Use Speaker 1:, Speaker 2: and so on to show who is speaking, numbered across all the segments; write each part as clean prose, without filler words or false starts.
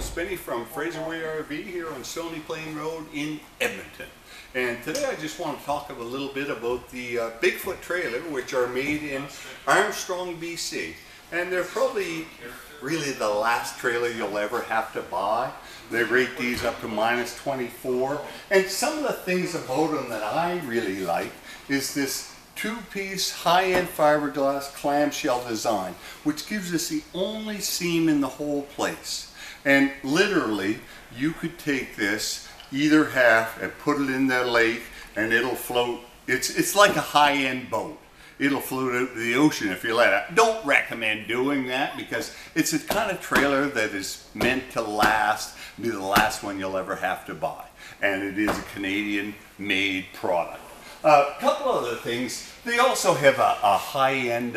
Speaker 1: Spinney from Fraserway RV here on Stony Plain Road in Edmonton. And today I just want to talk a little bit about the Bigfoot trailer, which are made in Armstrong, BC. And they're probably really the last trailer you'll ever have to buy. They rate these up to -24. And some of the things about them that I really like is this two-piece high-end fiberglass clamshell design, which gives us the only seam in the whole place. And literally, you could take this either half and put it in the lake and it'll float. It's like a high-end boat. It'll float out to the ocean if you let it. Don't recommend doing that because it's a kind of trailer that is meant to last, be the last one you'll ever have to buy. And it is a Canadian-made product. A couple other things. They also have a high-end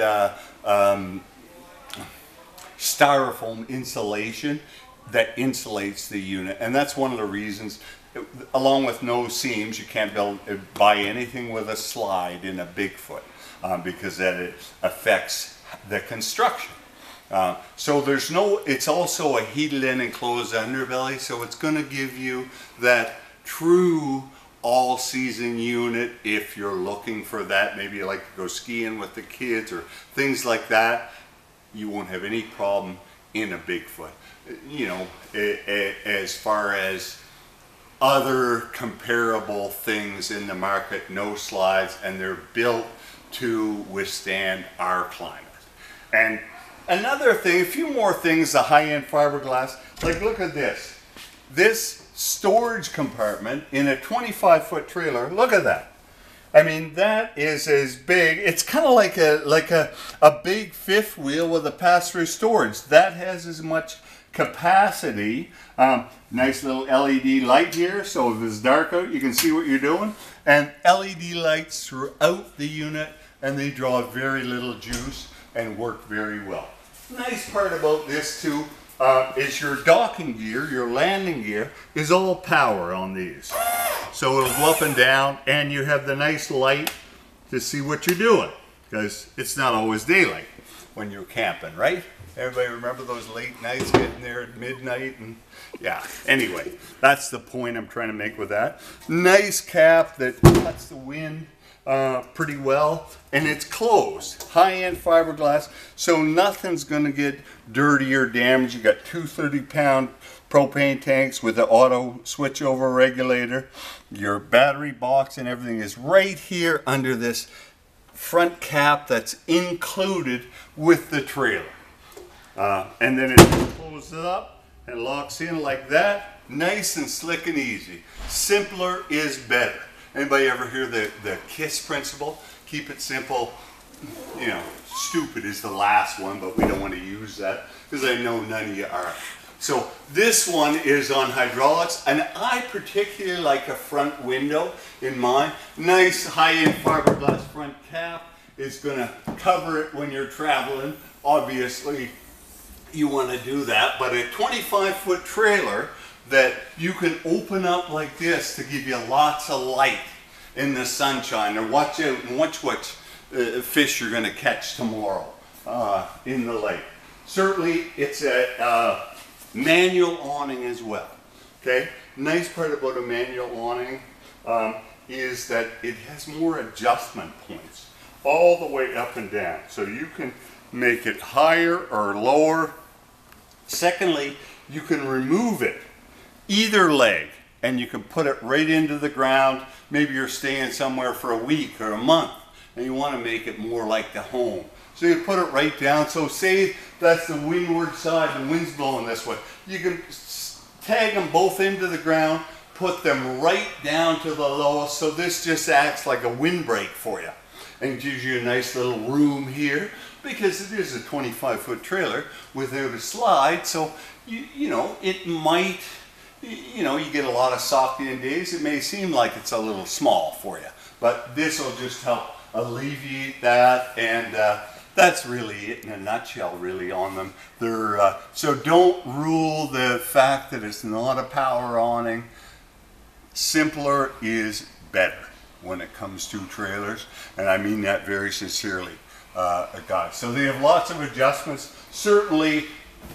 Speaker 1: styrofoam insulation that insulates the unit, and that's one of the reasons, along with no seams, you can't buy anything with a slide in a Bigfoot because that it affects the construction. So there's no, it's also a heated and enclosed underbelly, so it's going to give you that true all-season unit if you're looking for that. Maybe you like to go skiing with the kids or things like that. You won't have any problem in a Bigfoot. You know, as far as other comparable things in the market, no slides, and they're built to withstand our climate. And another thing, a few more things, the high-end fiberglass, like look at this. This storage compartment in a 25-foot trailer, look at that. I mean, that is as big, it's kind of like a big fifth wheel with a pass-through storage. That has as much capacity. Nice little LED light here, so if it's dark out, you can see what you're doing. And LED lights throughout the unit, and they draw very little juice and work very well. Nice part about this too is your docking gear, your landing gear, is all power on these. So it'll go up and down, and you have the nice light to see what you're doing, because it's not always daylight when you're camping, right? Everybody remember those late nights, getting there at midnight? And yeah, anyway, that's the point I'm trying to make with that. Nice cap that cuts the wind pretty well, and it's closed. High-end fiberglass, so nothing's going to get dirty or damaged. You got two 30-pound propane tanks with the auto switchover regulator. Your battery box and everything is right here under this front cap that's included with the trailer. And then it closes up and locks in like that. Nice and slick and easy. Simpler is better. Anybody ever hear the KISS principle? Keep it simple. You know, stupid is the last one, but we don't want to use that because I know none of you are. So this one is on hydraulics, and I particularly like a front window in mine. Nice high-end fiberglass front cap is going to cover it when you're traveling. Obviously, you want to do that, but a 25-foot trailer that you can open up like this to give you lots of light in the sunshine, or watch out and watch what fish you're going to catch tomorrow in the lake. Certainly, it's a manual awning as well. Okay, nice part about a manual awning is that it has more adjustment points all the way up and down, so you can make it higher or lower. Secondly, you can remove it either leg and you can put it right into the ground. Maybe you're staying somewhere for a week or a month and you want to make it more like the home. So you put it right down. So say that's the windward side, the wind's blowing this way. You can tag them both into the ground, put them right down to the lowest. So this just acts like a windbreak for you and gives you a nice little room here, because it is a 25-foot trailer without a slide. So you know, it might, you know, you get a lot of socked-in days. It may seem like it's a little small for you, but this will just help alleviate that, and that's really it in a nutshell, really, on them. They're so don't rule the fact that it's not a power awning. Simpler is better when it comes to trailers, and I mean that very sincerely, guys. So they have lots of adjustments. Certainly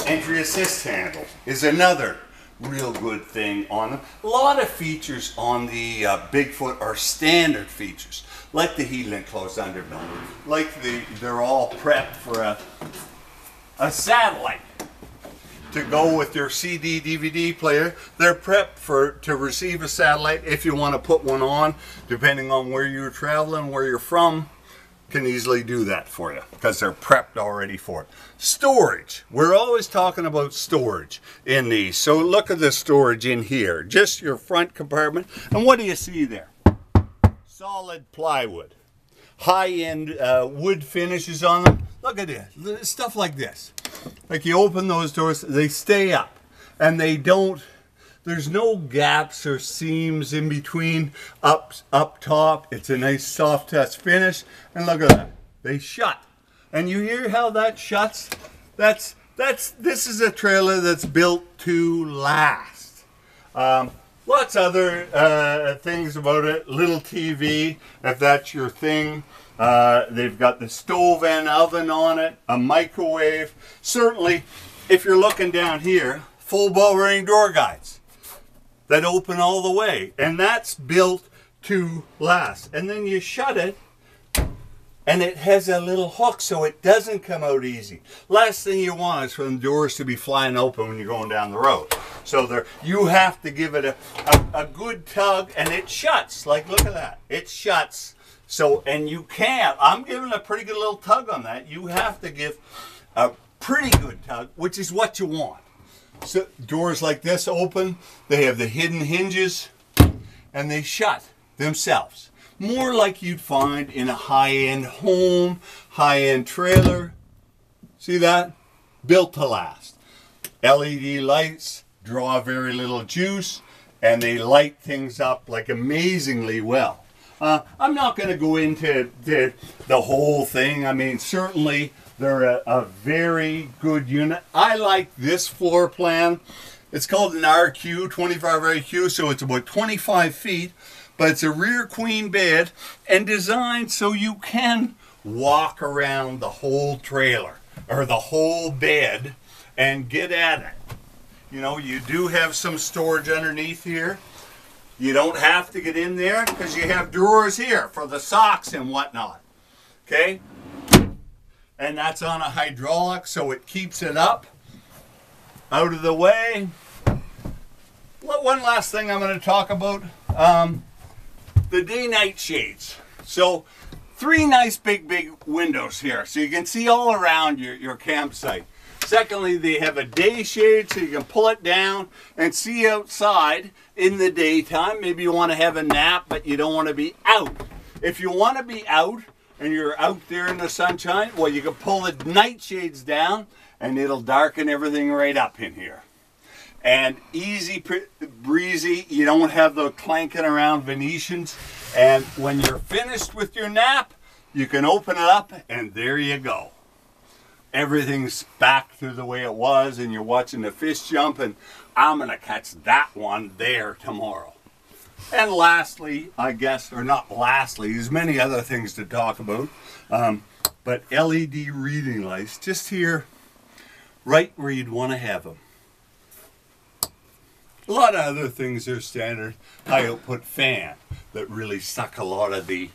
Speaker 1: Entry assist handle is another real good thing on them. A lot of features on the Bigfoot are standard features, like the heated enclosed underbelly, like they're all prepped for a satellite to go with your CD DVD player. They're prepped to receive a satellite if you want to put one on, depending on where you're traveling, where you're from. Can easily do that for you because they're prepped already for it. Storage. We're always talking about storage in these. So look at the storage in here. Just your front compartment. And what do you see there? Solid plywood. High-end wood finishes on them. Look at this. Stuff like this. Like you open those doors, they stay up. And they don't... There's no gaps or seams in between up top. It's a nice soft touch finish. And look at that. They shut. And you hear how that shuts? This is a trailer that's built to last. Lots other things about it. Little TV, if that's your thing. They've got the stove and oven on it. A microwave. Certainly, if you're looking down here, full bell ring door guides that open all the way, and that's built to last. And then you shut it, and it has a little hook so it doesn't come out easy. Last thing you want is for the doors to be flying open when you're going down the road. So you have to give it a good tug, and it shuts. Like, look at that. It shuts. So, and you can't. I'm giving a pretty good little tug on that. You have to give a pretty good tug, which is what you want. So doors like this open, they have the hidden hinges, and they shut themselves. More like you'd find in a high-end home, high-end trailer. See that? Built to last. LED lights draw very little juice, and they light things up like amazingly well. I'm not going to go into the whole thing. I mean, certainly they're a very good unit. I like this floor plan. It's called an RQ, 25RQ, so it's about 25 feet, but it's a rear queen bed and designed so you can walk around the whole trailer or the whole bed and get at it. You know, you do have some storage underneath here. You don't have to get in there because you have drawers here for the socks and whatnot. Okay? And that's on a hydraulic, so it keeps it up, out of the way. One last thing I'm going to talk about, the day-night shades. So 3 nice big windows here, so you can see all around your campsite. Secondly, they have a day shade, so you can pull it down and see outside in the daytime. Maybe you want to have a nap, but you don't want to be out. If you want to be out, and you're out there in the sunshine, well, you can pull the night shades down and it'll darken everything right up in here. And easy breezy, you don't have the clanking around Venetians. And when you're finished with your nap, you can open it up and there you go. Everything's back to the way it was, and you're watching the fish jump, and I'm going to catch that one there tomorrow. And lastly, I guess, or not lastly, there's many other things to talk about, but LED reading lights, just here, right where you'd want to have them. A lot of other things are standard. High output fan that really suck a lot of the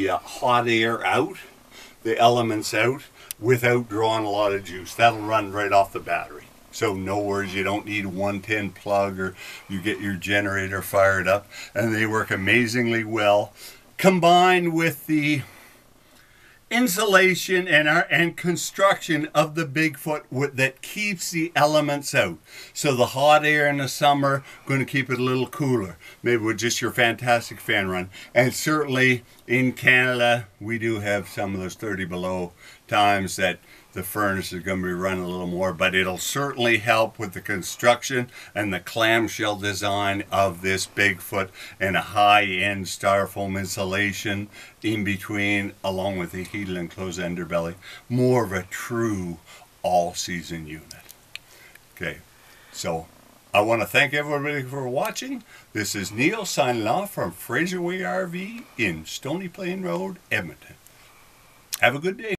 Speaker 1: hot air out, the elements out, without drawing a lot of juice. That'll run right off the battery. So no worries, you don't need a 110 plug, or you get your generator fired up, and they work amazingly well. Combined with the insulation and construction of the Bigfoot that keeps the elements out. So the hot air in the summer, going to keep it a little cooler, maybe with just your fantastic fan run. And certainly in Canada, we do have some of those 30 below times that the furnace is going to be running a little more, but it'll certainly help with the construction and the clamshell design of this Bigfoot and a high-end styrofoam insulation in between, along with the heated enclosed underbelly. More of a true all-season unit. Okay, so I want to thank everybody for watching. This is Neil signing off from Fraserway RV in Stony Plain Road, Edmonton. Have a good day.